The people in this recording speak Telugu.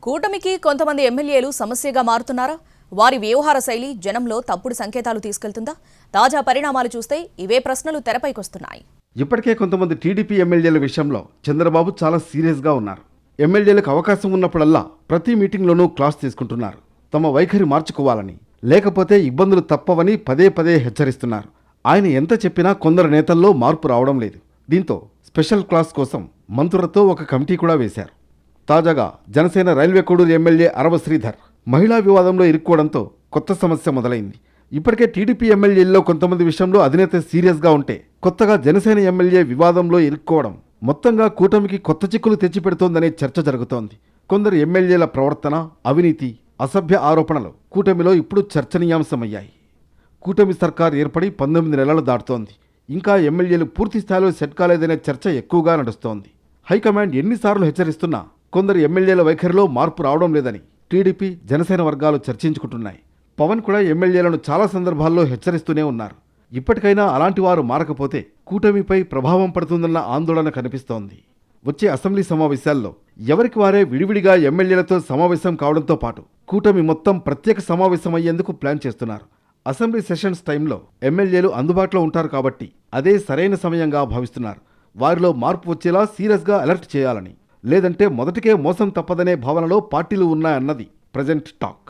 కూటమికి కొంతమంది ఎమ్మెల్యేలు సమస్యగా మారుతున్నారా? వారి వ్యవహార శైలి జనంలో తప్పుడు సంకేతాలు తీసుకెళ్తుందా? తాజా పరిణామాలు చూస్తే ఇవే ప్రశ్నలు తెరపైకొస్తున్నాయి. ఇప్పటికే కొంతమంది టీడీపీ ఎమ్మెల్యేల విషయంలో చంద్రబాబు చాలా సీరియస్గా ఉన్నారు. ఎమ్మెల్యేలకు అవకాశం ఉన్నప్పుడల్లా ప్రతి మీటింగ్లోనూ క్లాస్ తీసుకుంటున్నారు. తమ వైఖరి మార్చుకోవాలని, లేకపోతే ఇబ్బందులు తప్పవని పదే పదే హెచ్చరిస్తున్నారు. ఆయన ఎంత చెప్పినా కొందరు నేతల్లో మార్పు రావడం లేదు. దీంతో స్పెషల్ క్లాస్ కోసం మంత్రులతో ఒక కమిటీ కూడా వేశారు. తాజాగా జనసేన రైల్వే కోడూరు ఎమ్మెల్యే అరవ శ్రీధర్ మహిళా వివాదంలో ఇరుక్కోవడంతో కొత్త సమస్య మొదలైంది. ఇప్పటికే టీడీపీ ఎమ్మెల్యేల్లో కొంతమంది విషయంలో అధినేత సీరియస్గా ఉంటే, కొత్తగా జనసేన ఎమ్మెల్యే వివాదంలో ఇరుక్కోవడం మొత్తంగా కూటమికి కొత్త చిక్కులు తెచ్చిపెడుతోందనే చర్చ జరుగుతోంది. కొందరు ఎమ్మెల్యేల ప్రవర్తన, అవినీతి, అసభ్య ఆరోపణలు కూటమిలో ఇప్పుడు చర్చనీయాంశమయ్యాయి. కూటమి సర్కార్ ఏర్పడి 19 నెలలు దాటుతోంది. ఇంకా ఎమ్మెల్యేలు పూర్తి స్థాయిలో సెట్ కాలేదనే చర్చ ఎక్కువగా నడుస్తోంది. హైకమాండ్ ఎన్నిసార్లు హెచ్చరిస్తున్నా కొందరు ఎమ్మెల్యేల వైఖరిలో మార్పు రావడం లేదని టీడీపీ, జనసేన వర్గాలు చర్చించుకుంటున్నాయి. పవన్ కూడా ఎమ్మెల్యేలను చాలా సందర్భాల్లో హెచ్చరిస్తూనే ఉన్నారు. ఇప్పటికైనా అలాంటి వారు మారకపోతే కూటమిపై ప్రభావం పడుతుందన్న ఆందోళన కనిపిస్తోంది. వచ్చే అసెంబ్లీ సమావేశాల్లో ఎవరికి వారే విడివిడిగా ఎమ్మెల్యేలతో సమావేశం కావడంతో పాటు కూటమి మొత్తం ప్రత్యేక సమావేశం అయ్యేందుకు ప్లాన్ చేస్తున్నారు. అసెంబ్లీ సెషన్స్ టైంలో ఎమ్మెల్యేలు అందుబాటులో ఉంటారు కాబట్టి అదే సరైన సమయంగా భావిస్తున్నారు. వారిలో మార్పు వచ్చేలా సీరియస్గా అలర్ట్ చేయాలని, లేదంటే మొదటికే మోసం తప్పదనే భావనలో పార్టీలు ఉన్నాయన్నది ప్రజెంట్ టాక్.